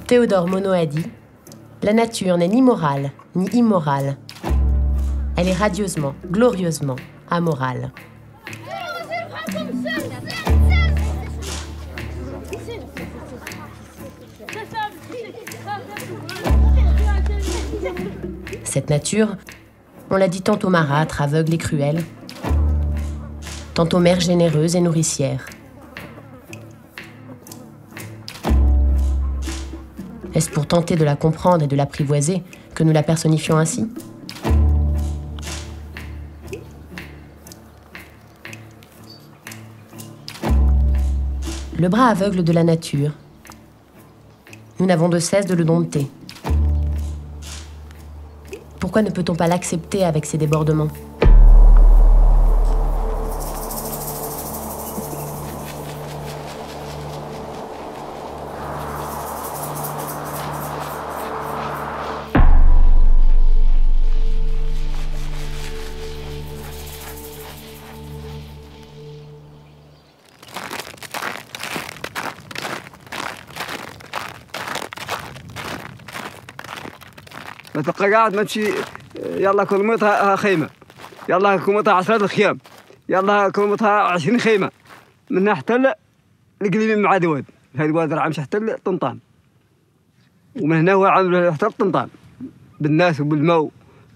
Théodore Monod a dit « La nature n'est ni morale, ni immorale. Elle est radieusement, glorieusement amorale. » Cette nature, on l'a dit tantôt marâtre, aveugle et cruelle, tantôt mère généreuse et nourricière. Est-ce pour tenter de la comprendre et de l'apprivoiser que nous la personnifions ainsi ? Le bras aveugle de la nature, nous n'avons de cesse de le dompter. Pourquoi ne peut-on pas l'accepter avec ses débordements ? ما تبقى قاعد ما تمشي يلا كلمتها خيمة يلا كلمتها 10 خيام يلا كلمتها 20 خيمة منها حتى القليمين مع دواد هذه الوادر عامش حتى طنطان ومن هنا هو عامل حتى طنطان بالناس وبالماء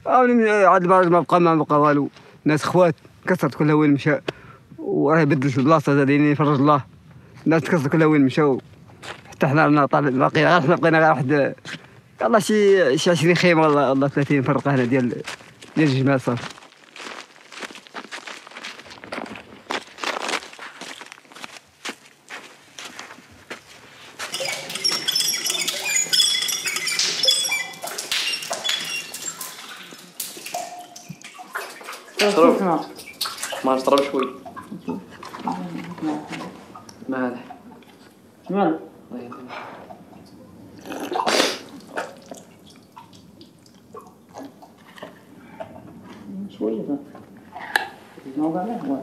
عاد ما بقى والو ناس اخوات كسرت كلها وين مشى وراه بدلت البلاصة هذه يفرج الله الناس تكسر كلها وين مشاو حتى حنا طالع باقي حنا بقينا غير واحد والله شي 20 خيمة والله 30 فرقة هنا ديال الجمال صافي. شرب ما نشرب شوي مالح مالح شوية الموضوع لا هو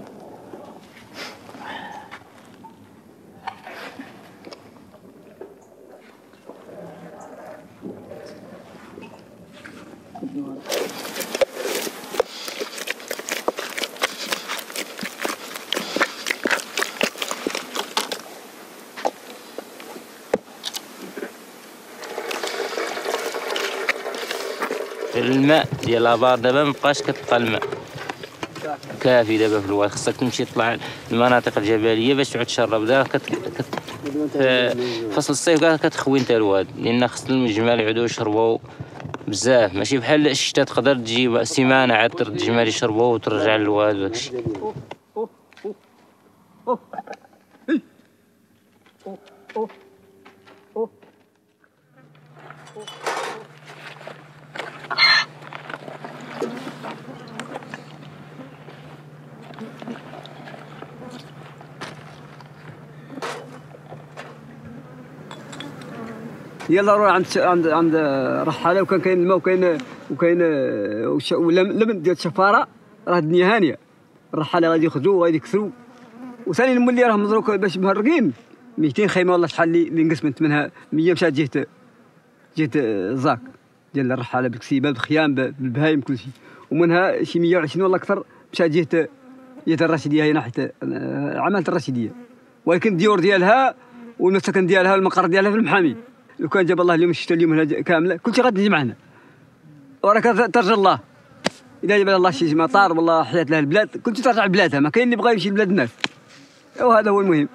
الماء ديال الابار دابا مابقاش كتلقى الماء كافي دابا في الواد خصك تمشي تطلع المناطق الجبليه باش تعود تشرب دابا فصل الصيف كاع كتخوي نتا الواد لان خص الجمال يعودوا يشربوا بزاف ماشي بحال الشتا تقدر تجي سيمانه عاد الجمال يشربوا وترجع للواد داكشي. يلا روح عند رحاله وكان كاين الماء وكاين ولا لبن ديال الشفاره راه الدنيا هانيه الرحاله غادي يخرجوا وغادي يكثروا وثاني المولي راه مزروك باش مهرقين 200 خيمه والله شحال اللي انقسمت منها 100 مشات جهه الزاك ديال الرحاله بالكسيبه بالخيام بالبهايم كل شيء ومنها شي 120 والله اكثر مشات جهه الرشيديه هي ناحيه عماله الرشيديه ولكن الديور ديالها والمسكن ديالها والمقر ديالها في المحامي لو كان جاب الله اليوم الشتاء اليوم هنا كامله كلشي غادي يجي معنا وراك ترجى الله اذا جاب الله شي مطار والله حيات لها البلاد كلشي ترجع لبلادها ما كاين اللي بغى يمشي لبلاد الناس وهذا هو المهم.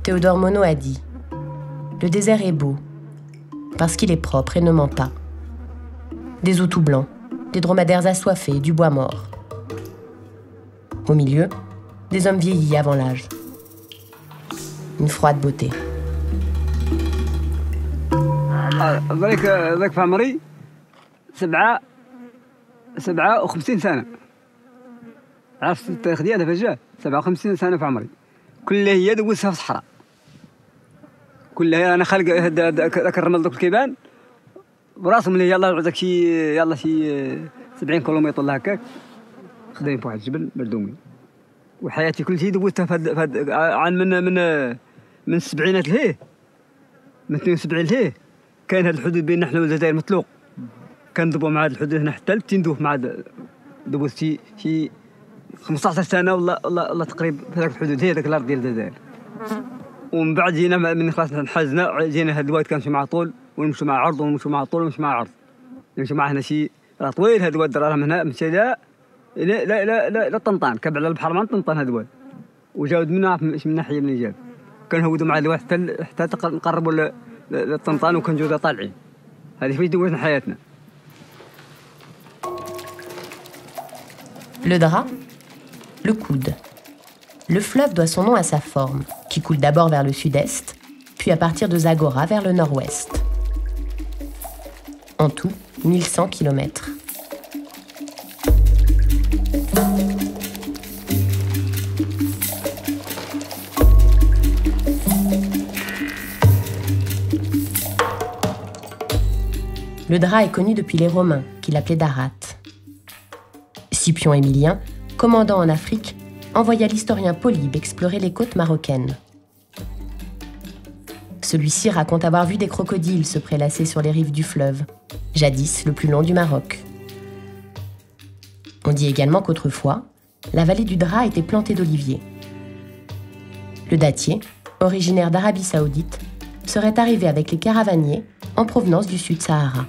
Théodore Monod a dit « Le désert est beau, parce qu'il est propre et ne ment pas. Des eaux tout blancs, des dromadaires assoiffés, du bois mort. Au milieu, des hommes vieillis avant l'âge. Une froide beauté. » ذاك في عمري 57 سنة. عرفت التاريخ ديالها فاش جا 57 سنة في عمري. كلها هي دوزتها في الصحراء. كلها انا خالق ذاك الرمل ذوك الكيبان براسهم اللي يلا عندك شي 70 كيلومتر ولا هكاك خدامين في واحد الجبل مردومين وحياتي كل شيء دوزتها في عن من السبعينات لهيه من 72 لهيه كاين هذا الحدود بين نحن والجزائر مطلوق كندبوا مع هذا الحدود هنا حتى تندوف مع دوزت شي 15 سنه ولا تقريبا في ذاك الحدود هي ذاك الارض ديال الجزائر ومن بعد جينا من خلاص انحازنا جينا هذا الواد كنمشي مع طول ونمشي مع عرض ونمشي مع طول ونمشي مع عرض نمشي مع هنا شي راه طويل هذا الواد راه من هنا مشى لا لا لا لا لا, لا طنطان كاب على البحر ما طنطان هذا الواد وجاود منا من ناحيه من جاب كنهودوا مع الواد حتى نقربوا للطنطان وكنجوزا طالعين هذه فاش دوزنا حياتنا. Le drap, le coude. Le fleuve doit son nom à sa forme, qui coule d'abord vers le sud-est, puis à partir de Zagora vers le nord-ouest. En tout, 1100 kilomètres. Le drap est connu depuis les Romains, qui l'appelaient Darat. Scipion Émilien, commandant en Afrique, envoya l'historien Polybe explorer les côtes marocaines. Celui-ci raconte avoir vu des crocodiles se prélasser sur les rives du fleuve, jadis le plus long du Maroc. On dit également qu'autrefois, la vallée du Drap était plantée d'oliviers. Le dattier, originaire d'Arabie Saoudite, serait arrivé avec les caravaniers en provenance du Sud-Sahara.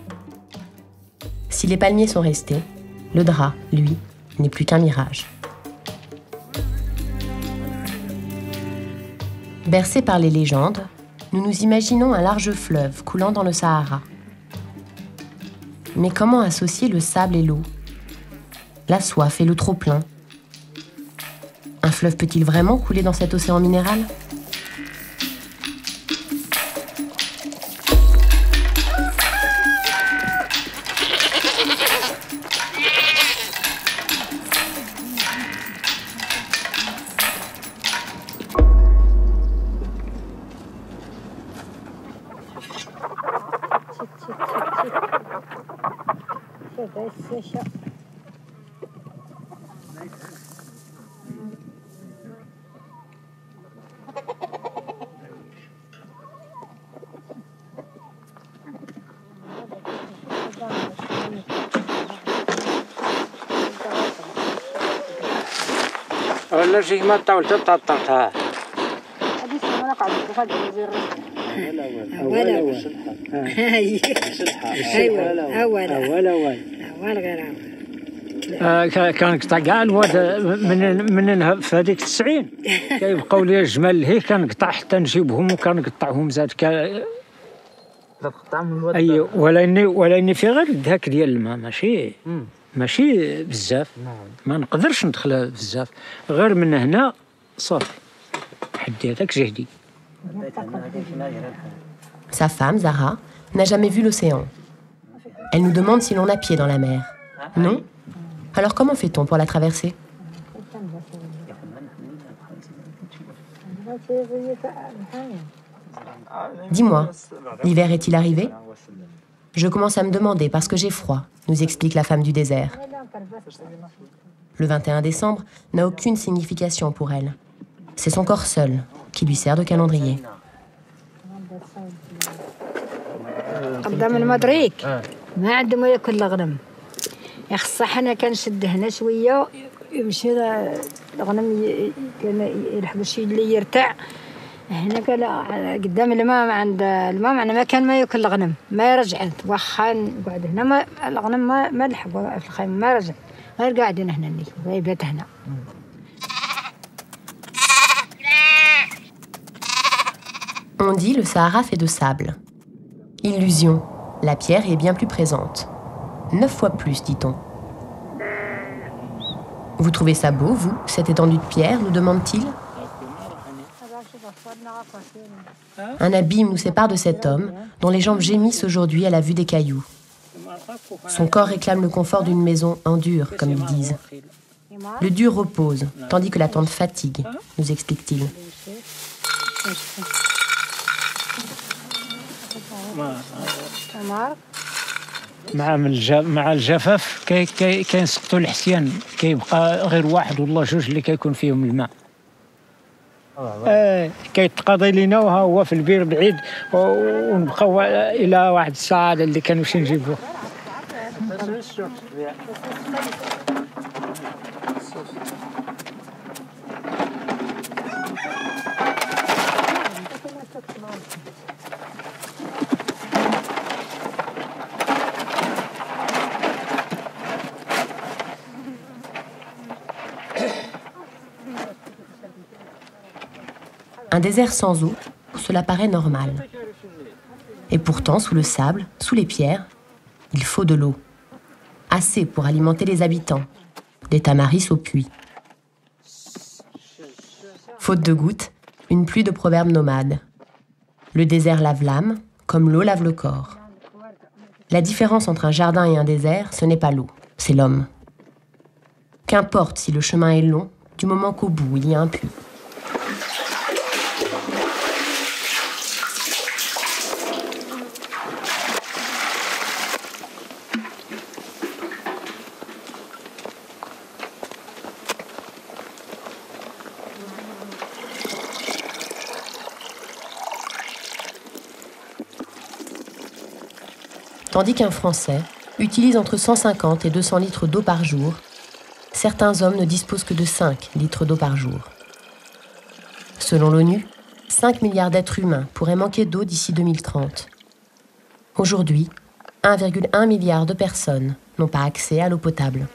Si les palmiers sont restés, le Drap, lui, n'est plus qu'un mirage. Bercés par les légendes, nous nous imaginons un large fleuve coulant dans le Sahara. Mais comment associer le sable et l'eau? La soif et le trop-plein? Un fleuve peut-il vraiment couler dans cet océan minéral? ولا شي ما طاولت طاططها كان قطع كاع الواد من في هذيك 90 كيبقاو لي الجمال هي كنقطع حتى نجيبهم وكنقطعهم زاد تقطع من الواد اي ولاني في غير هاك ديال الماء ماشي بزاف ما نقدرش ندخل بزاف غير من هنا صافي حدي هذاك جهدي. Sa femme, Zara, n'a jamais vu l'océan. Elle nous demande si l'on a pied dans la mer. Non? Alors comment fait-on pour la traverser? Dis-moi, l'hiver est-il arrivé? Je commence à me demander parce que j'ai froid, nous explique la femme du désert. Le 21 décembre n'a aucune signification pour elle. C'est son corps seul qui lui sert de calendrier. قدام المدريك ما عندهم ياكل الغنم يخص حنا كنشد هنا شويه يمشي الغنم كان يلحق شي اللي يرتاع هنا قال قدام الماء عند الماء معنا ما كان ما ياكل الغنم ما رجعت واخا نقعد هنا ما الغنم ما لحق في الخيمه ما رجع غير قاعدين هنا غيبات هنا. On dit le Sahara fait de sable. Illusion, la pierre est bien plus présente. 9 fois plus, dit-on. Vous trouvez ça beau, vous, cette étendue de pierre, nous demande-t-il. Un abîme nous sépare de cet homme, dont les jambes gémissent aujourd'hui à la vue des cailloux. Son corps réclame le confort d'une maison en dur, comme ils disent. Le dur repose, tandis que la tente fatigue, nous explique-t-il. مع الجفاف كينسقطوا الحسيان، كيبقى غير واحد ولا جوج اللي كيكون فيهم الماء. كيتقاضي لينا وها هو في البير بعيد، ونبقاو الى واحد الساعه اللي كانوا شي نجيبوه. Un désert sans eau, cela paraît normal. Et pourtant, sous le sable, sous les pierres, il faut de l'eau. Assez pour alimenter les habitants, des tamaris au puits. Faute de gouttes, une pluie de proverbes nomades. Le désert lave l'âme, comme l'eau lave le corps. La différence entre un jardin et un désert, ce n'est pas l'eau, c'est l'homme. Qu'importe si le chemin est long, du moment qu'au bout, il y a un puits. Tandis qu'un Français utilise entre 150 et 200 litres d'eau par jour, certains hommes ne disposent que de 5 litres d'eau par jour. Selon l'ONU, 5 milliards d'êtres humains pourraient manquer d'eau d'ici 2030. Aujourd'hui, 1,1 milliard de personnes n'ont pas accès à l'eau potable.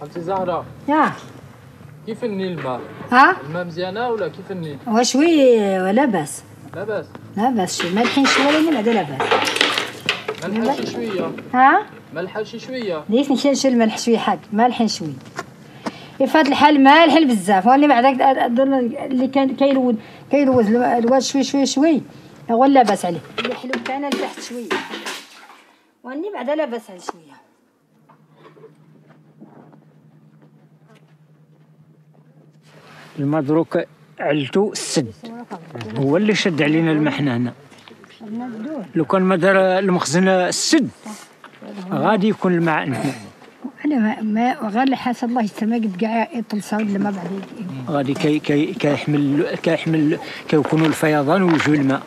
خالتي زهرة كيف النيل الماء؟ الماء مزيانة ولا كيف النيل؟ وشوي ولا باس. لاباس؟ لاباس شوي مالحين شوية من هذا لاباس. ملح شي شوية. ملح شي شوية. ليش نشيل الملح شوي حاج مالحين شوي. في هذا الحال مالحين بزاف واني بعدك اللي كان كيلوز الواد شوي هو لاباس عليه. اللي حلو كان لتحت شوية. واني بعدا لاباس عليه شوية. الماء دروك علتو السد هو اللي شد علينا الماء حنا هنا. لو كان ما دار المخزن السد غادي يكون الماء عندنا. انا ما غير حسب الله يستر قد كاع يطل صاود لما بعد غادي كيحمل كيكونوا الفيضان ويجوا الماء،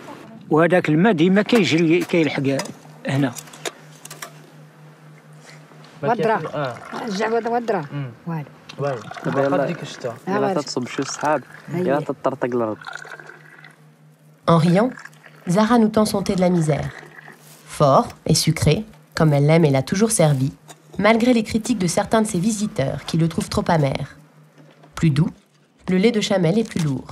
وهذاك الماء ديما كيجي كيلحق هنا. ودرا رجع ودرا واه دابا ديك الشتا يلا تتصب شي صحاب يلا تطرطق الارض. En riant, Zahra nous tend son thé de la misère. Fort et sucré, comme elle l'aime et l'a toujours servi, malgré les critiques de certains de ses visiteurs qui le trouvent trop amer. Plus doux, le lait de chamel est plus lourd.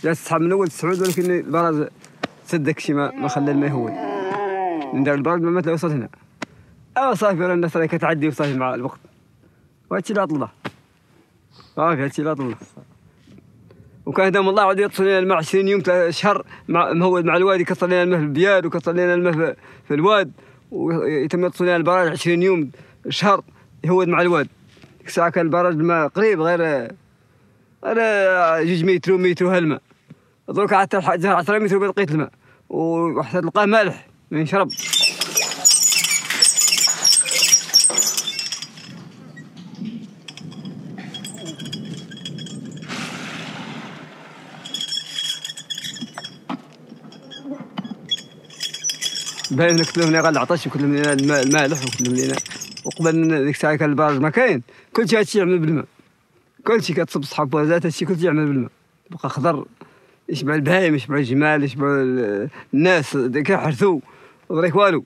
جات السحاب من اول السعود ولكن البراد سد داكشي ما خلى الماء يهون. ندير البراد ما تلاقي وصلت هنا. صافي راه الناس راهي كتعدي وصافي مع الوقت. وهادشي اللي عطل الله. هادشي اللي عطل الله. وكان دام الله عاد يوصل لنا الماء 20 يوم شهر مهود مع الوادي كسر لنا الماء في البيار وكسر لنا الماء في الواد ويتم يوصل لنا البراد 20 يوم شهر يهود مع الواد. ديك الساعة كان البراد الماء قريب غير 2 متر هالماء. دروك عاد 10 متر لقيت الماء وحتى تلقاه مالح ما يشرب. باين كلهم لنا غير العطش وكلهم لنا الماء المالح وكلهم لنا. وقبل ديك الساعه كان البراد ما كاين كلشي هادشي يعمل بالماء. كلشي كتصب صحاب وزات هادشي كلشي يعمل بالماء. بقى خضر يشبع البهايم يشبع الجمال يشبع الناس كيحرثوا ودريك والو.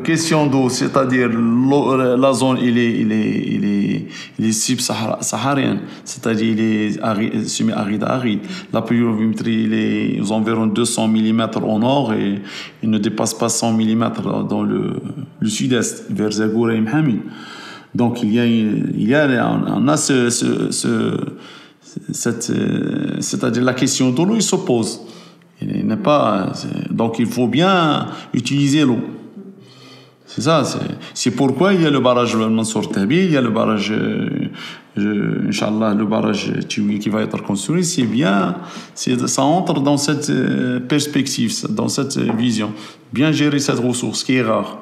question d'eau, c'est-à-dire la zone, il est subsaharienne, c'est-à-dire il est semi-aride à aride. La pluviométrie, il est aux environs 200 mm au nord et il ne dépasse pas 100 mm dans le sud-est, vers Zagoura et Mhamid. Donc on a c'est-à-dire la question de l'eau, il s'oppose. Donc il faut bien utiliser l'eau. C'est ça. C'est pourquoi il y a le barrage Mansour Tabi, il y a le barrage, Inch'Allah, le barrage Tiwi qui va être construit. C'est bien, ça entre dans cette perspective, dans cette vision. Bien gérer cette ressource qui est rare.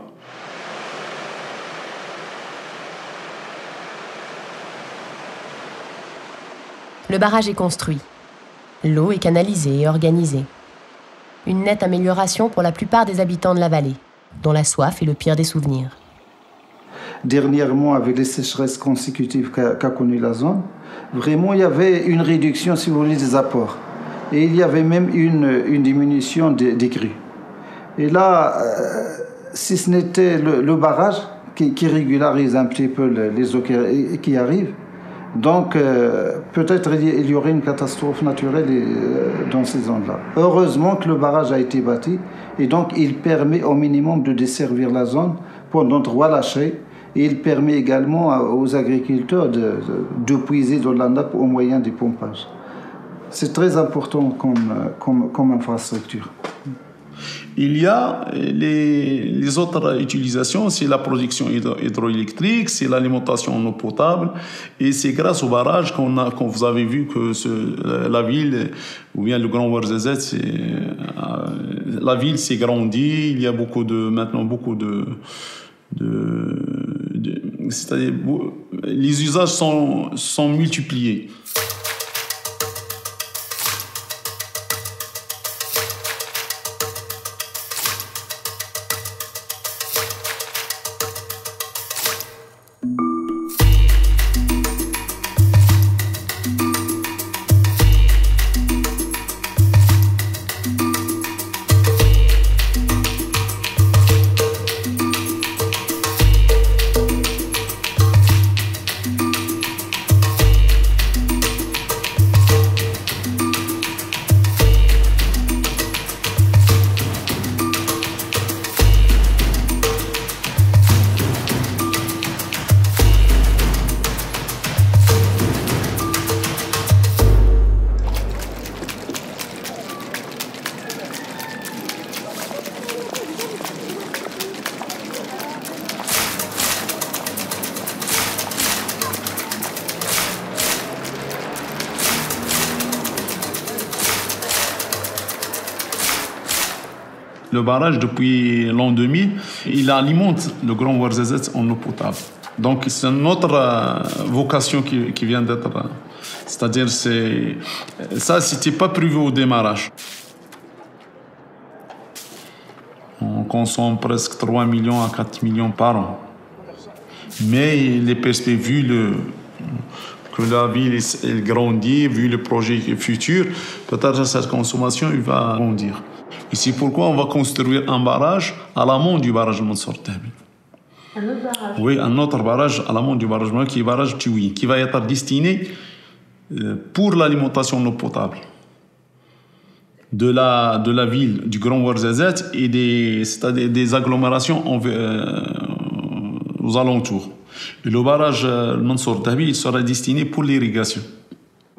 Le barrage est construit. L'eau est canalisée et organisée. Une nette amélioration pour la plupart des habitants de la vallée, dont la soif est le pire des souvenirs. Dernièrement, avec les sécheresses consécutives qu'a connues la zone, vraiment il y avait une réduction, si vous voulez, des apports. Et il y avait même une diminution des crues. Et là, si ce n'était le barrage qui régularise un petit peu les eaux qui arrivent, donc peut-être il y aurait une catastrophe naturelle dans ces zones-là. Heureusement que le barrage a été bâti et donc il permet au minimum de desservir la zone pendant 3 lâchers et il permet également aux agriculteurs de puiser dans la nappe au moyen du pompage. C'est très important comme infrastructure. Il y a les autres utilisations, c'est la production hydroélectrique, c'est l'alimentation en eau potable, et c'est grâce au barrage quand vous avez vu que la ville, ou bien le Grand Ouarzazate, la ville s'est grandie, il y a maintenant beaucoup de c'est-à-dire les usages sont multipliés. Le barrage, depuis l'an 2000, il alimente le Grand Ouarzazate en eau potable. Donc, c'est une autre vocation qui vient d'être... C'est-à-dire, ça, c'était pas prévu au démarrage. On consomme presque 3 millions à 4 millions par an. Mais les perspectives, vu que la ville elle grandit, vu le projet futur, peut-être cette consommation il va grandir. Et c'est pourquoi on va construire un barrage à l'amont du barrage Mansour Tabi. Un autre barrage? Oui, un autre barrage à l'amont du barrage, qui est le barrage Tiwi, qui va être destiné pour l'alimentation en eau potable de la ville du Grand Ouarzazate et c'est-à-dire des agglomérations aux alentours. Et le barrage Mansour Tabi, il sera destiné pour l'irrigation.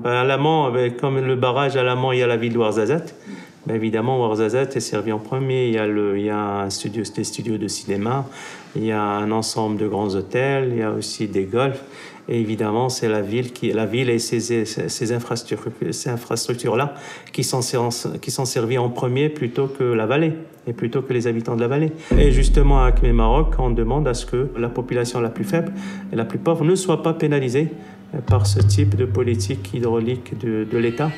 À l'amont, comme le barrage à l'amont, il y a la ville de Ouarzazate. Ben évidemment, Ouarzazate est servi en premier. Il y a des studios de cinéma, il y a un ensemble de grands hôtels, il y a aussi des golfs. Et évidemment, c'est la ville et ces infrastructures-là qui sont servies en premier plutôt que la vallée et plutôt que les habitants de la vallée. Et justement, à Acmé Maroc, on demande à ce que la population la plus faible et la plus pauvre ne soit pas pénalisée par ce type de politique hydraulique de l'État.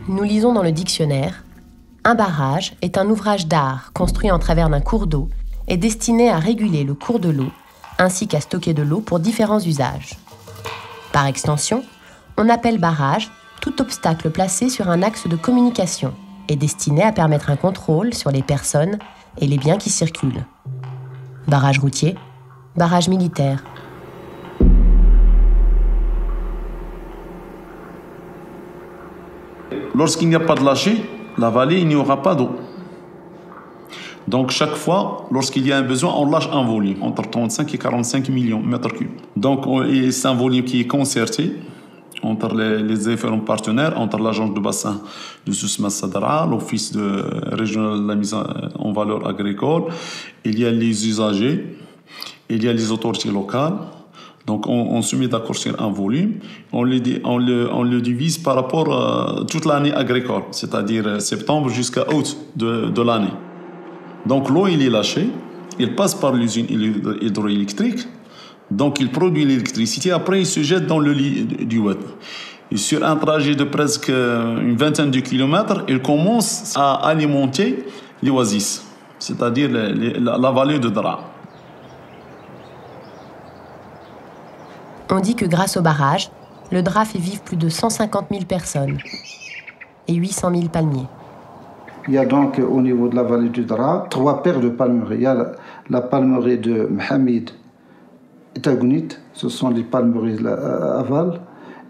Nous lisons dans le dictionnaire « Un barrage est un ouvrage d'art construit en travers d'un cours d'eau et destiné à réguler le cours de l'eau ainsi qu'à stocker de l'eau pour différents usages. Par extension, on appelle barrage tout obstacle placé sur un axe de communication et destiné à permettre un contrôle sur les personnes et les biens qui circulent. Barrage routier, barrage militaire. Lorsqu'il n'y a pas de lâcher, la vallée, il n'y aura pas d'eau. Donc chaque fois, lorsqu'il y a un besoin, on lâche un volume entre 35 et 45 millions de mètres cubes. Donc c'est un volume qui est concerté entre les différents partenaires, entre l'agence de bassin de Soussma Sadra, l'office régional de la mise en valeur agricole, il y a les usagers, il y a les autorités locales. Donc on se met d'accord sur un volume, on le divise par rapport à toute l'année agricole, c'est-à-dire septembre jusqu'à août de l'année. Donc l'eau, il est lâché, il passe par l'usine hydroélectrique, donc il produit l'électricité, après il se jette dans le lit du Oued. Et sur un trajet de presque une vingtaine de kilomètres, il commence à alimenter les oasis, c'est-à-dire la vallée de Dra. On dit que grâce au barrage, le Dra fait vivre plus de 150 000 personnes et 800 000 palmiers. Il y a donc au niveau de la vallée du Dra 3 paires de palmeraies. Il y a la palmeraie de Mohamed et Tagounit, ce sont les palmeraies aval.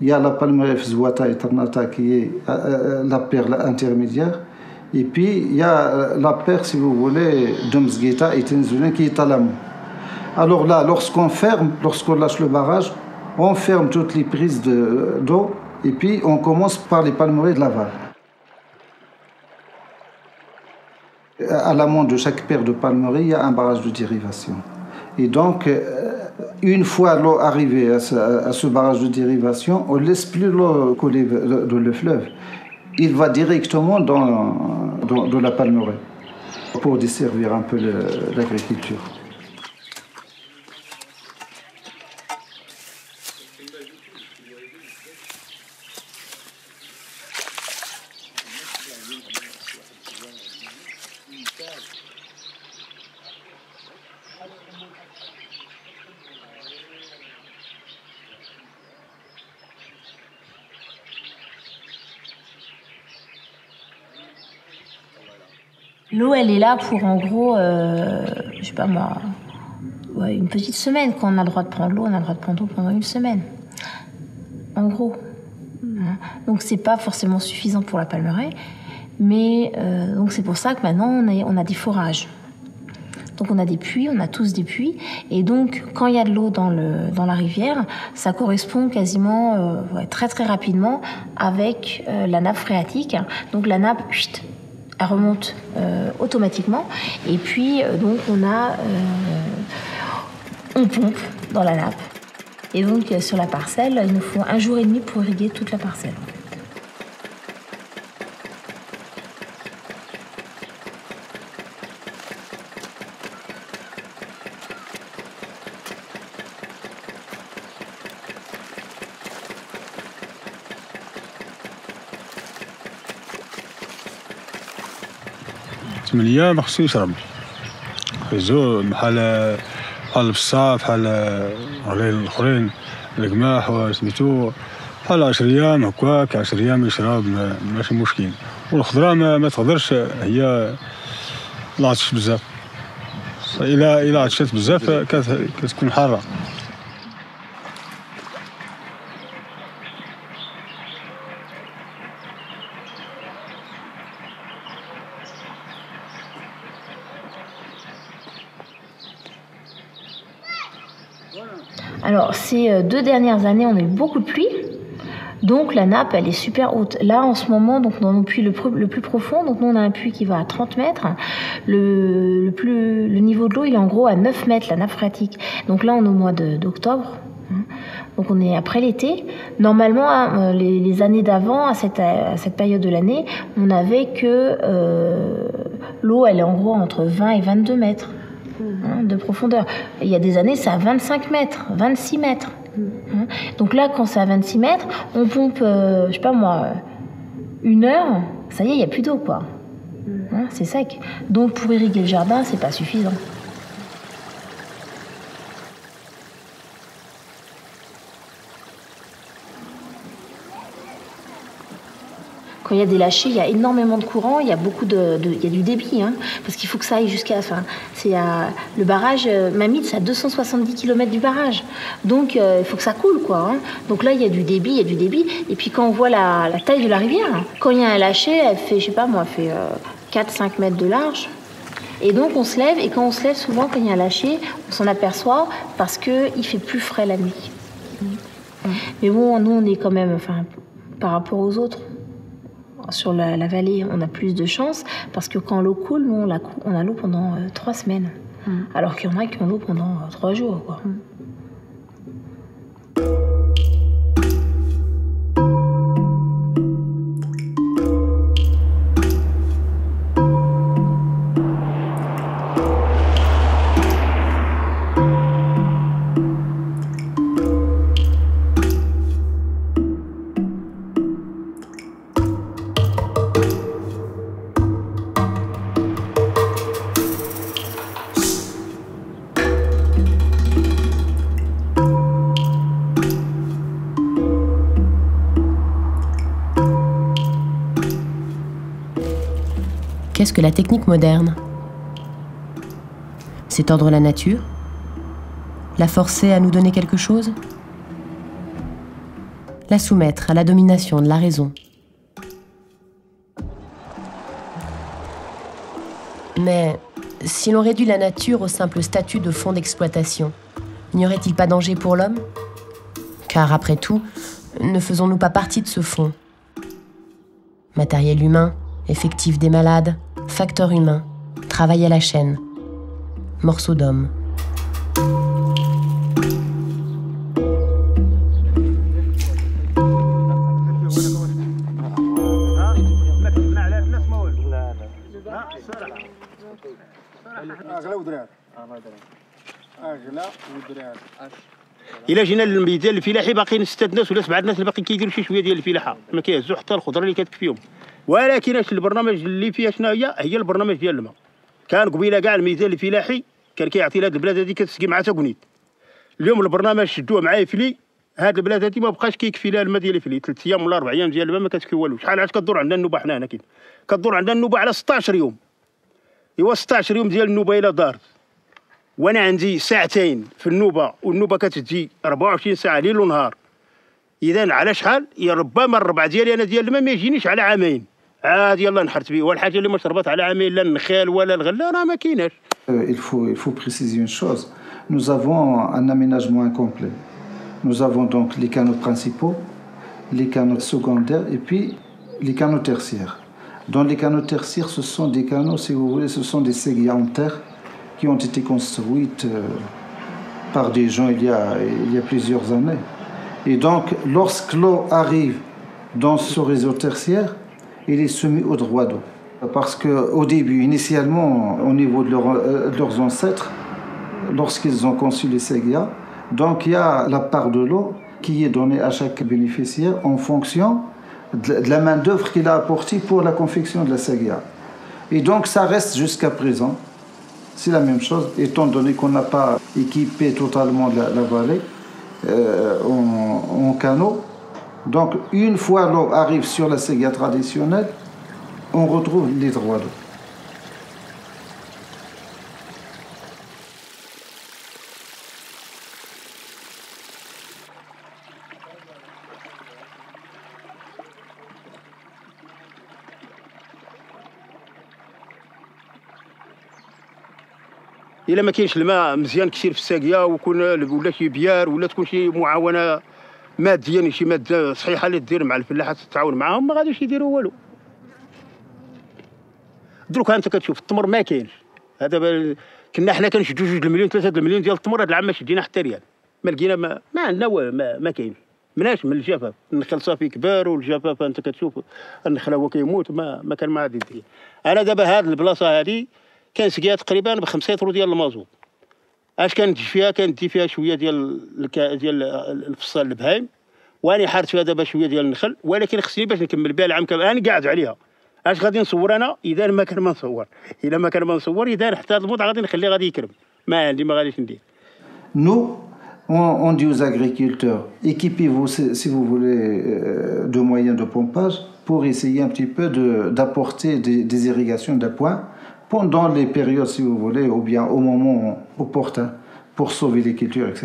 Il y a la palmeraie Fzouata et Tarnata qui est la paire intermédiaire. Et puis il y a la paire, si vous voulez, de Mzgueta et Tenzoulen qui est à l'amont. Alors là, lorsqu'on lâche le barrage, on ferme toutes les prises d'eau et puis on commence par les palmeraies de l'aval. À l'amont de chaque paire de palmeraies, il y a un barrage de dérivation. Et donc, une fois l'eau arrivée à ce barrage de dérivation, on ne laisse plus l'eau couler dans le fleuve. Il va directement dans la palmeraie pour desservir un peu l'agriculture. L'eau, elle est là pour, en gros, je sais pas moi, une petite semaine. Quand on a le droit de prendre l'eau, on a le droit de prendre l'eau pendant une semaine. En gros. Donc, c'est pas forcément suffisant pour la palmeraie. Mais, donc, c'est pour ça que maintenant, on a des forages. Donc, on a des puits, on a tous des puits. Et donc, quand il y a de l'eau dans la rivière, ça correspond quasiment, très, très rapidement avec la nappe phréatique. Donc, la nappe, elle remonte automatiquement et puis donc on pompe dans la nappe et donc sur la parcelle il nous faut 1 jour et demi pour irriguer toute la parcelle. أيام خصو يشرب خيزو بحال البصا بحال الآخرين القماح وسميتو بحال 10 أيام هكاك 10 أيام يشرب ماشي مشكل. والخضرة ما تقدرش هي العطش بزاف إلا عطشات بزاف كتكون حارة. Alors, ces 2 dernières années, on a eu beaucoup de pluie. Donc, la nappe, elle est super haute. Là, en ce moment, donc, dans nos puits le plus profond, donc nous, on a un puits qui va à 30 mètres. Le niveau de l'eau, il est en gros à 9 mètres, la nappe phréatique. Donc là, on est au mois d'octobre. Donc, on est après l'été. Normalement, les années d'avant, à cette période de l'année, on avait que l'eau, elle est en gros entre 20 et 22 mètres. De profondeur. Il y a des années, c'est à 25 mètres, 26 mètres. Donc là, quand c'est à 26 mètres, on pompe, je sais pas moi, 1 heure, ça y est, il n'y a plus d'eau, quoi. C'est sec. Donc pour irriguer le jardin, c'est pas suffisant. Quand il y a des lâchers, il y a énormément de courant, il y a il y a du débit, hein, parce qu'il faut que ça aille jusqu'à... le barrage Mamit, c'est à 270 km du barrage. Donc, il faut que ça coule, quoi. Hein. Donc là, il y a du débit. Et puis, quand on voit la taille de la rivière, hein, quand il y a un lâcher, elle fait, je sais pas moi, elle fait 4-5 mètres de large. Et donc, on se lève. Et quand on se lève, souvent, quand il y a un lâcher, on s'en aperçoit parce qu'il fait plus frais la nuit. Mais bon, nous, on est quand même, par rapport aux autres, sur la vallée, on a plus de chance parce que quand l'eau coule, nous, on a l'eau pendant 3 semaines. Alors qu'il y en a qui ont l'eau pendant 3 jours, quoi. Qu'est-ce que la technique moderne? C'est tordre la nature? La forcer à nous donner quelque chose? La soumettre à la domination de la raison? Mais si l'on réduit la nature au simple statut de fonds d'exploitation, n'y aurait-il pas danger pour l'homme? Car après tout, ne faisons-nous pas partie de ce fonds? Matériel humain, effectif des malades, facteur humain, travail à la chaîne, morceau d'homme. إلا جينا للميدان الفلاحي باقيين 6 ناس ولا 7 ناس اللي باقيين كيديروا شي شويه ديال الفلاحه ما كيهزوا حتى الخضره اللي كتكفيهم. ولكن اش البرنامج اللي فيها شنو هي البرنامج ديال الماء. كان قبيله كاع الميدان الفلاحي كان كيعطي لهاد البلاد هادي كتسقي مع تاكونيت. اليوم البرنامج شدوه مع يفلي هاد البلاد هادي ما بقاش كيكفي لها الماء ديال يفلي 3 ايام ولا 4 ايام ديال الماء ما كتكفي والو. شحال عاد كدور عندنا النوبه حنا هنا كدور عندنا النوبه على 16 يوم. ايوا 16 يوم ديال النوبه الا دارت وانا عندي ساعتين في النوبه والنوبه كتجي 24 ساعه ليل ونهار. اذا على شحال يا ربما الربع ديالي انا ديال الماء ما يجينيش على عامين. عاد يلا نحرت به والحاجه اللي ما شربت على عامين لا النخال ولا الغله راه ما كايناش. Il faut préciser une chose. Nous avons un aménagement incomplet. Nous avons donc les canaux principaux, les canaux secondaires et puis les canaux tertiaires. Dans les canaux tertiaires, ce sont des canaux, si vous voulez, ce sont des séguias en terre qui ont été construites par des gens il y a plusieurs années. Et donc, lorsque l'eau arrive dans ce réseau tertiaire, il est soumis au droit d'eau. Parce qu'au début, initialement, au niveau de leurs ancêtres, lorsqu'ils ont conçu les séguias, donc il y a la part de l'eau qui est donnée à chaque bénéficiaire en fonction de la main-d'œuvre qu'il a apportée pour la confection de la séguia. Et donc, ça reste jusqu'à présent. C'est la même chose, étant donné qu'on n'a pas équipé totalement la vallée en canaux. Donc, une fois l'eau arrive sur la séguia traditionnelle, on retrouve les droits d'eau. الا ما كاينش الماء مزيان كثير في الساقيه ولا شي بيار ولا تكون شي معاونه ماديا شي ماده صحيحه اللي دير مع الفلاحه تتعاون معاهم ما غاديش يديروا والو. دروك انت كتشوف التمر ما كاينش. هذا كنا حنا كنشدوا 2 المليون 3 المليون ديال التمر هذا العام ما شدينا حتى ريال. ما لقينا ما عندنا ما كاينش. مناش من الجفاف النخل صافي كبار والجفاف انت كتشوف النخل هو كيموت ما كان ما غادي يدير. انا دابا هاد البلاصه هادي كنسقيها تقريبا ب5 يطرو ديال المازوط. اش كندي فيها شويه ديال الفصال البهايم واني حارت فيها دابا شويه ديال النخل ولكن خصني باش نكمل بها العام كامل انا قاعد عليها. اش غادي نصور انا اذا ما كان ما نصور الا ما كان ما نصور اذا حتى الموضوع غادي نخليه غادي يكرم ما عندي ما غاديش ندير. Nous, on dit aux agriculteurs, équipez-vous, si vous voulez, de moyens de pompage pour essayer un petit peu d'apporter des irrigations d'appoint pendant les périodes, si vous voulez, ou bien au moment opportun, pour sauver les cultures, etc.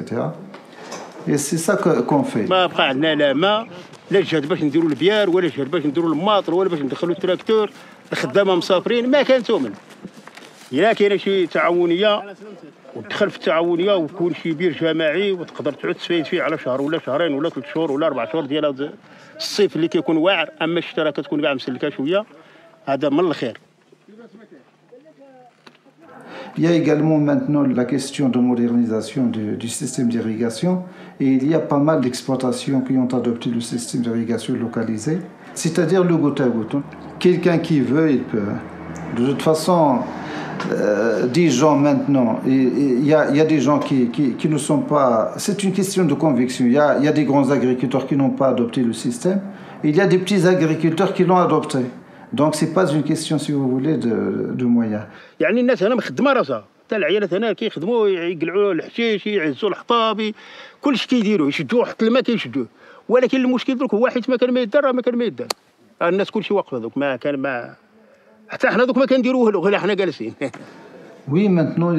Et c'est ça qu'on fait. ما بقى عندنا لا ماء لا جهد باش نديروا البيار ولا جهد باش نديروا الماطر ولا باش ندخلوا التراكتور، الخدامه مسافرين ما كان ثمن. إلا كاينه شي تعاونيه ودخل في التعاونيه ويكون شي بير جماعي وتقدر تعود تفايد فيه على شهر ولا شهرين ولا 3 شهور ولا 4 شهور ديال الصيف اللي كيكون واعر، اما الشتاء كتكون كاع مسلكه شويه، هذا من الخير. Il y a également maintenant la question de modernisation du système d'irrigation et il y a pas mal d'exploitations qui ont adopté le système d'irrigation localisé, c'est-à-dire le goutte à goutte. Quelqu'un qui veut, il peut. De toute façon, des gens maintenant, il y a des gens qui ne sont pas... C'est une question de conviction. Il y a des grands agriculteurs qui n'ont pas adopté le système. Il y a des petits agriculteurs qui l'ont adopté. Donc c'est pas une question, si vous voulez, de moyens. يعني الناس هنا مخدمه راسها، حتى العيالات هنا كيخدموا يقلعوا الحشيش يعزوا الحطابي، كلشي كيديروه، يشدوه حتى الماء كيشدوه، ولكن المشكل درك هو حيت ما كان ما يدار ما كان ما يدار. الناس كلشي واقفه دوك ما كان ما حتى حنا دوك ما كنديروه غير حنا جالسين. Oui, maintenant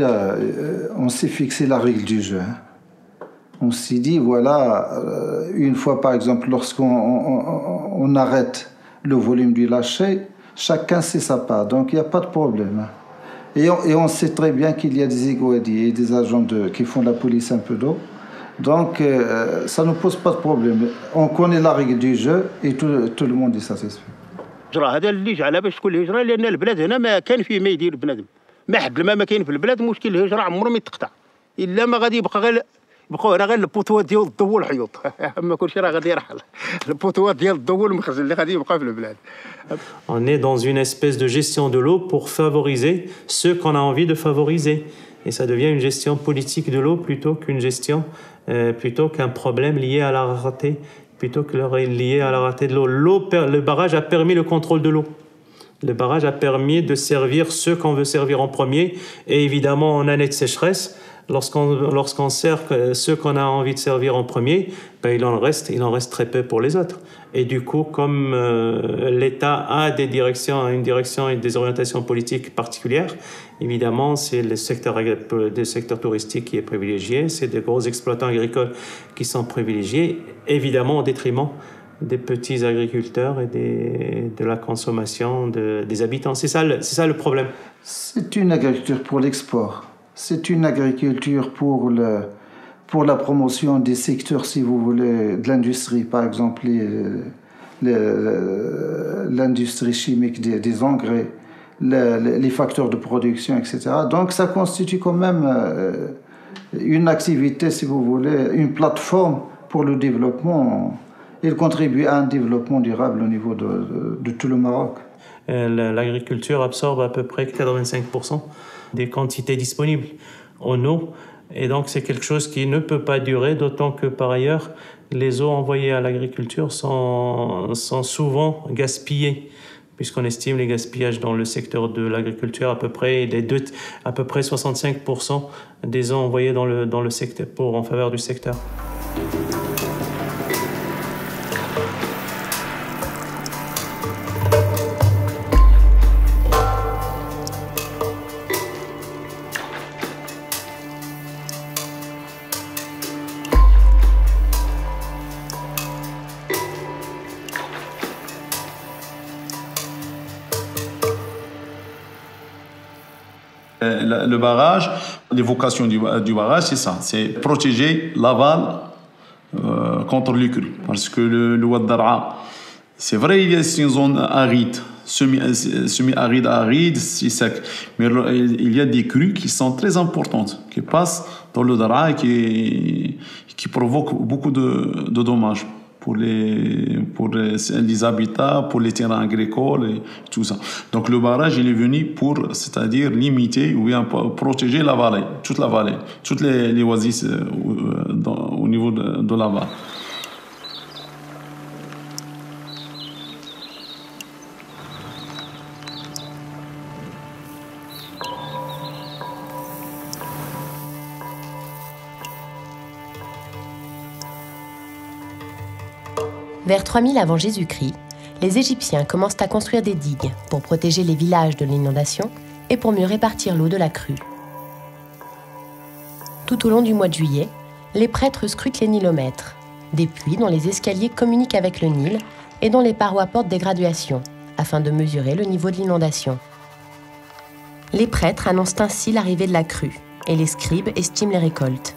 on s'est fixé la règle du jeu. On s'est dit voilà, une fois par exemple lorsqu'on arrête le volume du lâcher, chacun sait sa part, donc il n'y a pas de problème. Et on sait très bien qu'il y a des iguadiers et des agents qui font la police un peu d'eau, donc ça ne pose pas de problème. On connaît la règle du jeu et tout le monde est satisfait. هذا اللي جعلها باش تكون الهجره، لان البلاد هنا ما كان فيه ما يدير بنادم، ما حد الماء ما كاين في البلاد، مشكل الهجره عمره ما يتقطع، الا ما غادي يبقى غير بقاو هنا غير البوطوات ديال الضو والحيوط، اما كلشي راه غادي يرحل، البوطوات ديال الضو والمخزن اللي غادي يبقى في البلاد. On est dans une espèce de gestion de l'eau pour favoriser ceux qu'on a envie de favoriser. Et ça devient une gestion politique de l'eau plutôt qu'un problème lié à la rareté, plutôt que lié à la rareté de l'eau. Le barrage a permis le contrôle de l'eau. Le barrage a permis de servir ceux qu'on veut servir en premier. Et évidemment, en année de sécheresse, lorsqu'on sert ceux qu'on a envie de servir en premier, ben il en reste très peu pour les autres. Et du coup, comme l'État a une direction et des orientations politiques particulières, évidemment, c'est le secteur touristique qui est privilégié, c'est des gros exploitants agricoles qui sont privilégiés, évidemment au détriment des petits agriculteurs et de la consommation des habitants. C'est ça le problème. C'est une agriculture pour l'export. C'est une agriculture pour la promotion des secteurs, si vous voulez, de l'industrie, par exemple l'industrie chimique des engrais, les facteurs de production, etc. Donc ça constitue quand même une activité, si vous voulez, une plateforme pour le développement. Il contribue à un développement durable au niveau de tout le Maroc. L'agriculture absorbe à peu près 85% des quantités disponibles en eau. Et donc, c'est quelque chose qui ne peut pas durer, d'autant que, par ailleurs, les eaux envoyées à l'agriculture sont souvent gaspillées, puisqu'on estime les gaspillages dans le secteur de l'agriculture à peu près 65% des eaux envoyées dans le secteur, en faveur du secteur. Le barrage, l'évocation du barrage, c'est ça, c'est protéger l'aval contre les crues. Parce que le Ouad Dar'a, c'est vrai, il y a une zone aride, semi-aride, c'est sec. Mais il y a des crues qui sont très importantes, qui passent dans le Dar'a et qui provoquent beaucoup de dommages pour les habitats, pour les terrains agricoles et tout ça. Donc le barrage, il est venu pour, c'est-à-dire limiter ou bien protéger la vallée, toutes les oasis au niveau de la vallée. Vers 3000 avant Jésus-Christ, les Égyptiens commencent à construire des digues pour protéger les villages de l'inondation et pour mieux répartir l'eau de la crue. Tout au long du mois de juillet, les prêtres scrutent les nilomètres, des puits dont les escaliers communiquent avec le Nil et dont les parois portent des graduations, afin de mesurer le niveau de l'inondation. Les prêtres annoncent ainsi l'arrivée de la crue, et les scribes estiment les récoltes.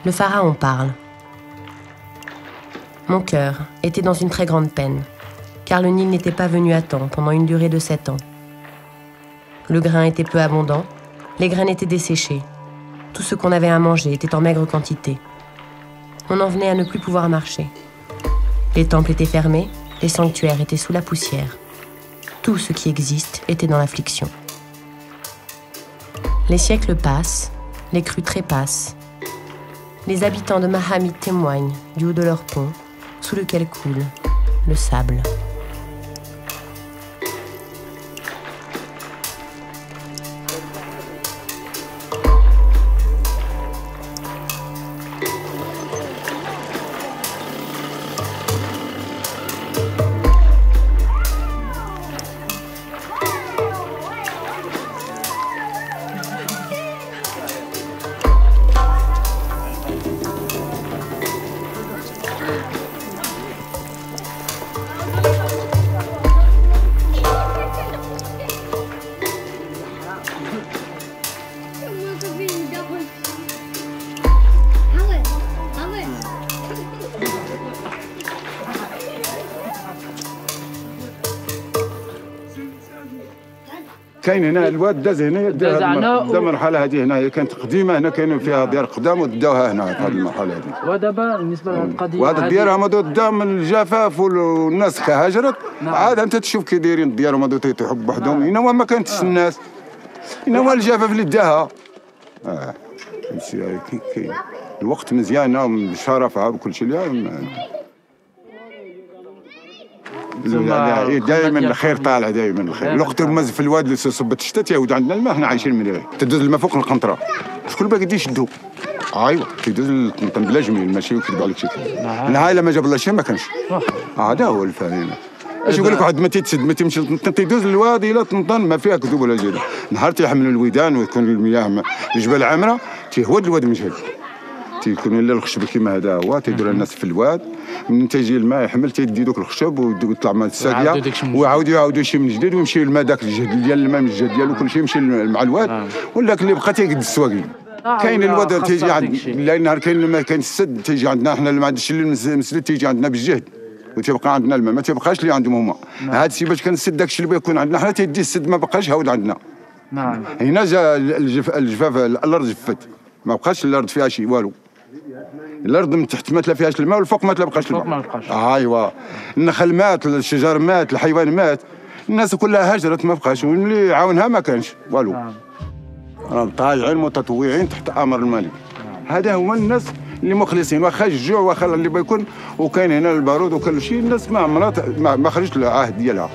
Le pharaon parle. Mon cœur était dans une très grande peine, car le Nil n'était pas venu à temps pendant une durée de 7 ans. Le grain était peu abondant, les graines étaient desséchées. Tout ce qu'on avait à manger était en maigre quantité. On en venait à ne plus pouvoir marcher. Les temples étaient fermés, les sanctuaires étaient sous la poussière. Tout ce qui existe était dans l'affliction. Les siècles passent, les crues trépassent. Les habitants de Mahamit témoignent du haut de leur pont, sous lequel coule le sable. كاين هنا الواد داز هنا دا المرحله هذه هنا كانت قديمه هنا كانوا فيها ديار قدام وداوها هنا في هذه المرحله هذه. ودابا بالنسبه لهذه القضيه وهذا الديار هما دا من الجفاف والناس كهاجرت عاد انت تشوف كي دايرين الديار هما تيطيحوا بوحدهم هنا ما كانتش الناس هنا هو الجفاف اللي داها. كاين الوقت مزيانه بالشرف بكل شيء يعني دائما الخير طالع دائما الخير. الوقت ما في الواد اللي صبت الشتاء تيعود عندنا الماء حنا عايشين من غير تدوز الماء فوق القنطره شكون باقي يدي يشدو. ايوا تيدوز القنطره بلا جميل ماشي يكذب عليك شي نهار الا ما جاب الله شي ما كانش. هذا هو الفهم. اش يقول لك واحد ما تيتسد ما تيمشي تيدوز الوادي الى طنطن ما فيها كذوب ولا جيده. نهار تيحملوا الودان ويكون المياه الجبال عامره تيهود الواد مشهد تيكون الا الخشب كيما هذا هو تيدير الناس في الواد من تيجي الماء يحمل تيدي دوك الخشب ويطلع ماء الساقيه ويعاودوا شي من جديد ويمشي الماء داك الجهد ديال الماء من الجهد ديالو كل شيء يمشي مع الواد ولكن اللي بقى تيقد السواقين. كاين الواد تيجي عند لا نهار كاين السد تيجي عندنا حنا اللي ما عندناش المسد تيجي عندنا بالجهد وتيبقى عندنا الماء ما تيبقاش اللي عندهم هما. هذا الشيء باش كنسد داك الشيء اللي بيكون عندنا حنا تيدي السد ما بقاش هاود عندنا. هنا جا الجفاف الارض جفت ما بقاش الارض فيها شي والو. الارض من تحت ما تلا فيهاش الماء والفوق ما تلا بقاش الماء. ايوا النخل مات الشجر مات الحيوان مات الناس كلها هاجرت ما بقاش واللي عاونها ما كانش والو. راهم طالعين متطوعين تحت امر الملك. هذا هما الناس اللي مخلصين واخا الجوع واخا اللي بيكون وكاين هنا البارود وكل شيء الناس ما خرجت العهد ديالها.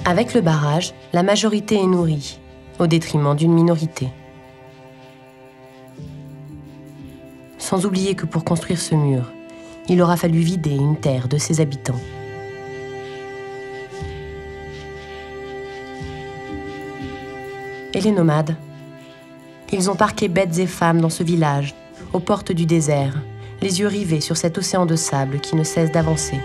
Avec le barrage, la majorité est nourrie, au détriment d'une minorité. Sans oublier que pour construire ce mur, il aura fallu vider une terre de ses habitants. Et les nomades? Ils ont parqué bêtes et femmes dans ce village, aux portes du désert, les yeux rivés sur cet océan de sable qui ne cesse d'avancer.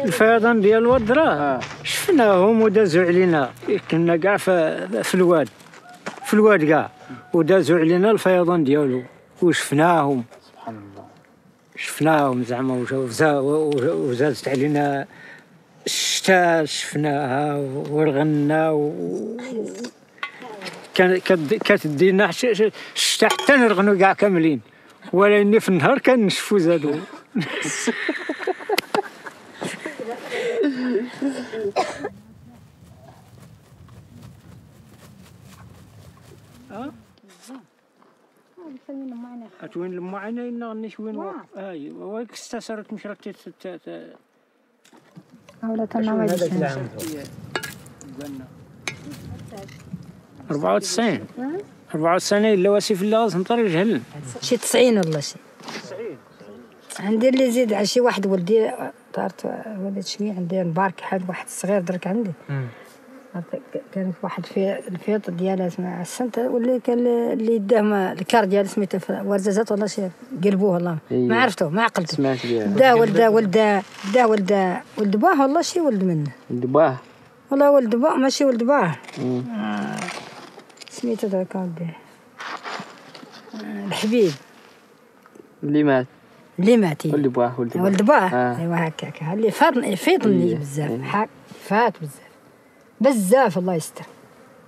الفيضان ديال الواد راه شفناهم ودازوا علينا كنا كاع في الواد كاع ودازوا علينا الفيضان ديالو وشفناهم سبحان الله شفناهم زعما وزادت علينا الشتاء شفناها والغنة كتدينا الشتا حتى نرغنوا كاع كاملين، ولكن في النهار كنشفوا زادو. أتوين المعاناة إننا نشوين أي ويك استسرت مشركة ولا تنام 94 إلا واسي في اللغز مطر جهل شي 90 والله شي 90 عندي اللي يزيد على شي واحد ولدي طارت ولد شويه عندي مبارك واحد صغير درك عندي كانت واحد في الفيط ديالها اسمها السنت واللي كان اللي داه الكار ديال سميتو ورزازات والله شي قلبوه والله ما عرفتو ما عقلت ولد باه والله شي ولد منه ولد باه والله ولد باه ماشي ولد باه سميتو ذاك الحبيب اللي مات ولد باه ايوا هكاك اللي فاطني بزاف فات بزاف الله يستر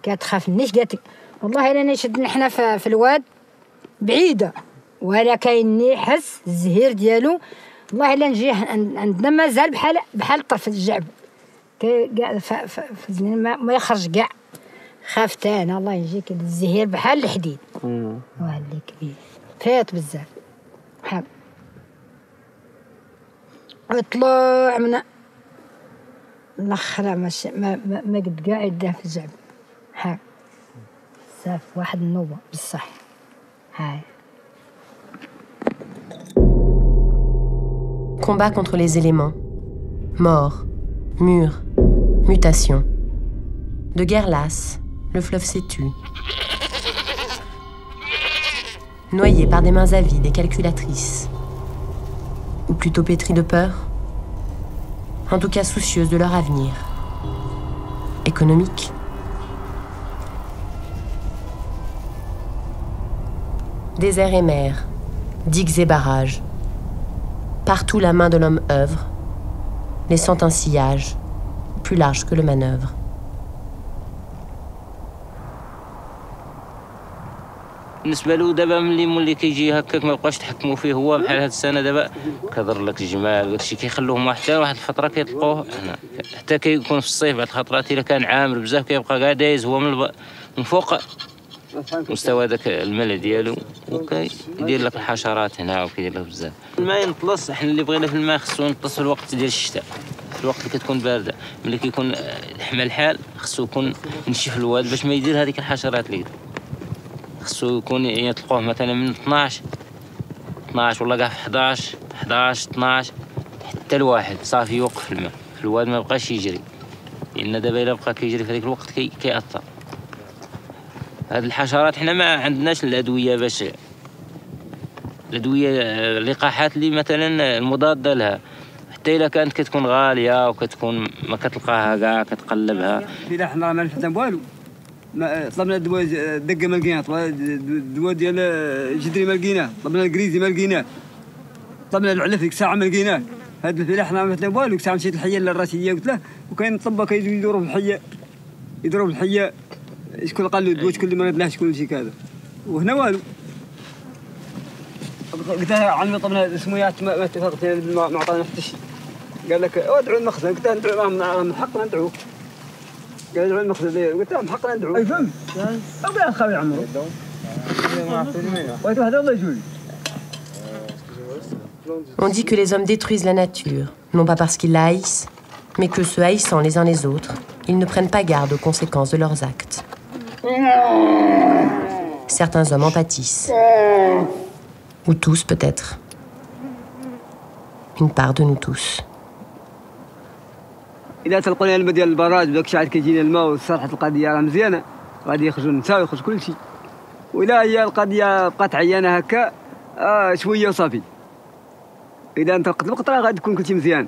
كتخاف نيش قالت والله الا نشد حنا في الواد بعيده ولا كاين نحس الزهير ديالو والله الا نجي عندنا مازال بحال طرف الجعب كاع في الزمن ما يخرج كاع خافت انا الله يجيك الزهير بحال الحديد واه اللي كبير فات بزاف بحال وطلع من الاخر ما قد كاع يداه في الجعب ها بزاف واحد النوبه بصح هاي. Combat contre les éléments. Mort, mur, mutation. De guerre lasse, le fleuve s'étue. Noyé par des mains avides et calculatrices. Ou plutôt pétries de peur. En tout cas soucieuses de leur avenir. Économique. Désert et mer, digues et barrages. Partout la main de l'homme œuvre, laissant un sillage plus large que le manœuvre. بالنسبه له دابا ملي كيجي هكاك ما بقاش تحكموا فيه هو بحال هاد السنه دابا كضر لك الجمال داكشي كيخلوهم حتى واحد الفتره كيطلقوه هنا حتى كيكون في الصيف بعد الخطرات الا كان عامر بزاف كيبقى كاع دايز هو من فوق مستوى داك الماء ديالو وكيدير لك الحشرات هنا وكيدير لك بزاف. الماء ينطلس حنا اللي بغينا في الماء خصو ينطلس في الوقت ديال الشتاء في الوقت اللي كتكون بارده ملي كيكون حمى الحال خصو يكون نشف الواد باش ما يدير هذيك الحشرات اللي خصو يكون يطلقوه مثلا من 12 ولا كاع في 11 12 حتى الواحد صافي يوقف الماء في الواد ما بقاش يجري لان دابا الا بقى كيجري في هذاك الوقت كيأثر. هاد الحشرات حنا ما عندناش الادويه باش الادويه اللقاحات اللي مثلا المضاده لها حتى الا كانت كتكون غاليه وكتكون ما كتلقاها كاع كتقلبها. الا حنا ما نفتح والو طلبنا الدواء دقه ما لقيناه الدواء ديال جدري ما لقيناه طلبنا الكريزي ما لقيناه طلبنا العلف ديك الساعه ما لقيناه. هاد الفلاح حنا ما فتنا والو ديك الساعه مشيت الحيه للراسيه قلت له وكاين الطبه كيدوروا في الحيه يضربوا في الحيه شكون قال له الدواء شكون اللي مرض له شكون شي كذا وهنا والو. قلت له عمي طلبنا السمويات ما اتفقت ما عطانا حتى شيء قال لك ادعوا المخزن قلت له ندعو من حقنا ندعو قال ادعوا المخزن قلت له من حقنا ندعو اي فهمت ابي اخوي عمرو واحد الله يجوي. On dit que les hommes détruisent la nature, non pas parce qu'ils la haïssent, mais que se haïssant les uns les autres, ils ne prennent pas garde aux conséquences de leurs actes. Certains hommes en pâtissent. Ou tous peut-être. Une part de nous tous. إذا تلقينا الماء ديال البراج وداك الشيء عاد كيجينا الماء والصراحة القضية راه مزيانة غادي يخرجوا النساء ويخرج كل شيء. وإلا هي القضية بقات عيانة هكا شوية وصافي. إذا انطلقت القطرة غادي تكون كل شيء مزيان.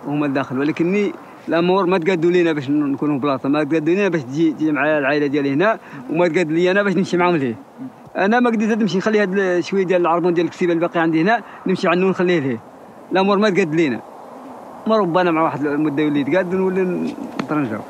وهما الداخل ولكن الامور ما تقادوا لينا باش نكونوا بلاصه ما تقادوا لينا باش تجي مع العائله ديالي هنا وما تقاد لي انا باش نمشي معاهم ليه. انا ما قديت نمشي نخلي هذا شويه ديال العربون ديال الكسيبه الباقي عندي هنا نمشي عنه ونخليه ليه. الامور ما تقاد لينا ما ربنا مع واحد المده يولي يتقاد ونولي نترنجاو.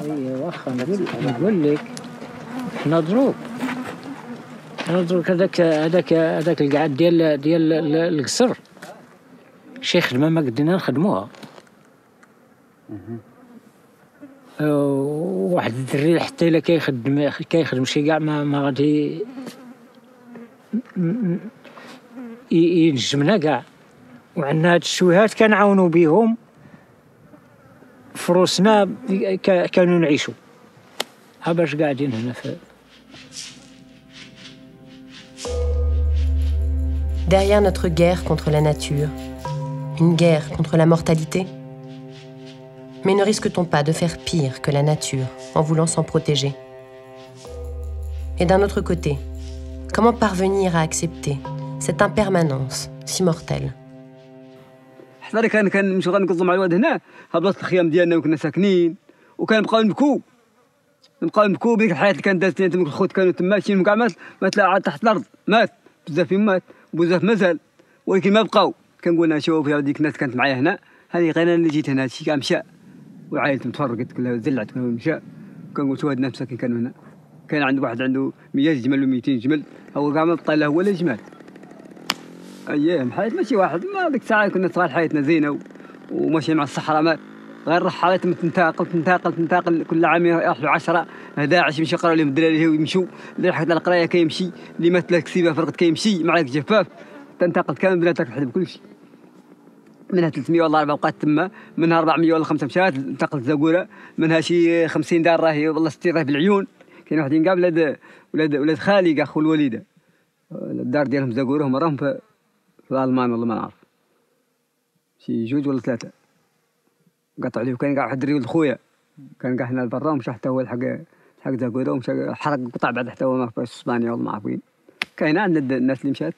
واخا نقول لك حنا دروك هذاك القعد ديال القصر شي خدمه ما قدرنا نخدموها. واحد الدري حتى الا كيخدم شي كاع ما غادي ينجمنا كاع. وعندنا هاد الشويهات كنعاونوا بهم فروسنا كانوا نعيشوا ها باش قاعدين هنا في. Derrière notre guerre contre la nature, une guerre contre la mortalité. Mais ne risque-t-on pas de faire pire que la nature en voulant s'en protéger? Et d'un autre côté, comment parvenir à accepter cette impermanence si mortelle? حنا كنمشيو غنقضوا مع الواد هنا ها بلاصه الخيام ديالنا وكنا ساكنين وكنبقاو نبكوا بديك الحياه اللي كانت دازت تما. الخوت كانوا تما شي كاع مات عاد تحت الارض، مات بزاف فيهم، مات بزاف مازال، ولكن ما بقاو. كنقول لها شوف يا وديك الناس كانت معايا هنا، هذه غير انا اللي جيت هنا، هادشي كاع مشى وعائلتي متفرقت كلها زلعت كلها مشى. كنقول شو هاد الناس مساكين كانوا هنا، كان عند واحد عنده 100 جمل و200 جمل، هو كاع ما بقى له هو لا جمال. ايام حياه ماشي واحد، ما ديك الساعه كنا صغار حياتنا زينه وماشي مع الصحراء، ما غير رحالات تنتقل كل عام يروحوا 10 11 يمشي يقراو لهم الدراري ويمشوا. اللي حيت القرايه كيمشي، اللي مات له كسيبه فرقت كيمشي، معاك جفاف تنتقل كامل بلاتك تحلب كل شيء. منها 300 ولا 4 بقات تما، منها 400 ولا 5 مشات انتقلت زاكوره، منها شي 50 دار راهي والله 60 راهي بالعيون. كاين واحدين كاع ولاد خالي كاع خو الوالده الدار ديالهم زاكوره، هما راهم في الالمان والله ما نعرف، شي 2 ولا 3 قطعوا عليه. وكان كاع واحد الدري ولد خويا كان كاع هنا برا ومشى حتى هو لحق زاكوره ومشى حرق قطع بعد حتى هو ما في اسبانيا والله ما عارف وين. كاينه عندنا الناس اللي مشات.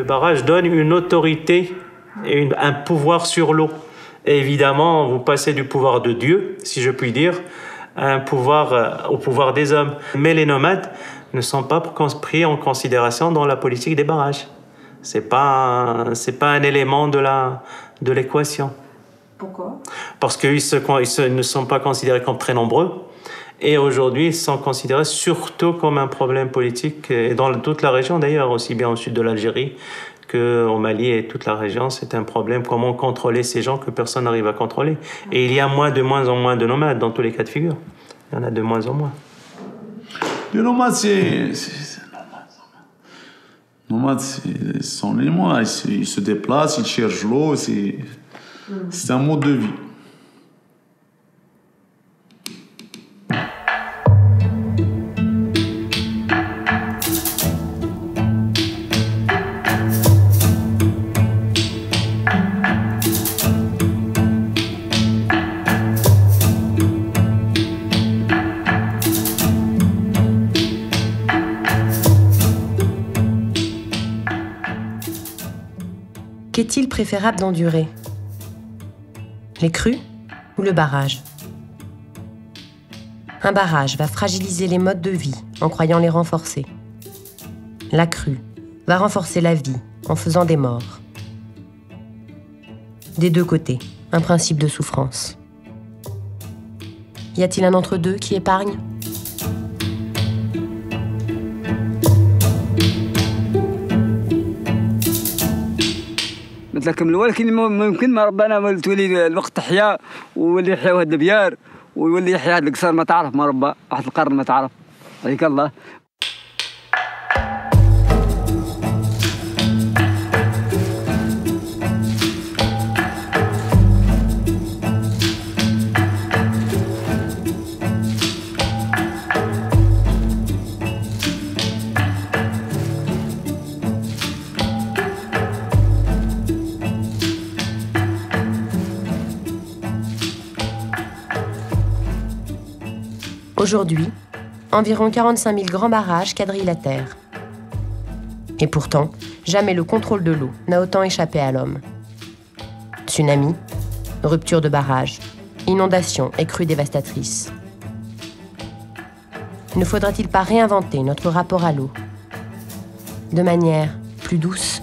Le barrage donne une autorité et un pouvoir sur l'eau. Et évidemment, vous passez du pouvoir de Dieu, si je puis dire, à un pouvoir, au pouvoir des hommes. Mais les nomades ne sont pas pris en considération dans la politique des barrages. C'est pas un élément de l'équation. Pourquoi? Parce qu'ils ne sont pas considérés comme très nombreux. Et aujourd'hui, ils sont considérés surtout comme un problème politique, et dans toute la région d'ailleurs, aussi bien au sud de l'Algérie qu'au Mali et toute la région, c'est un problème. Comment contrôler ces gens que personne n'arrive à contrôler? Et il y a de moins en moins de nomades dans tous les cas de figure. Il y en a de moins en moins. Les nomades, c'est nomades, ce sont les mois. Ils se déplacent, ils cherchent l'eau. C'est un mode de vie. Qu'est-il préférable d'endurer? Les crues ou le barrage? Un barrage va fragiliser les modes de vie en croyant les renforcer. La crue va renforcer la vie en faisant des morts. Des deux côtés, un principe de souffrance. Y a-t-il un entre-deux qui épargne ? مثل كمل، ولكن ممكن ما ربنا تولي الوقت تحيا ويولي يحيا هاد البيار ويولي يحيا هاد القصار ما تعرف ما ربى واحد القرن ما تعرف هذيك الله. Aujourd'hui, environ 45 000 grands barrages quadrillent la Terre. Et pourtant, jamais le contrôle de l'eau n'a autant échappé à l'homme. Tsunamis, rupture de barrages, inondations et crues dévastatrices. Ne faudrait-il pas réinventer notre rapport à l'eau de manière plus douce ?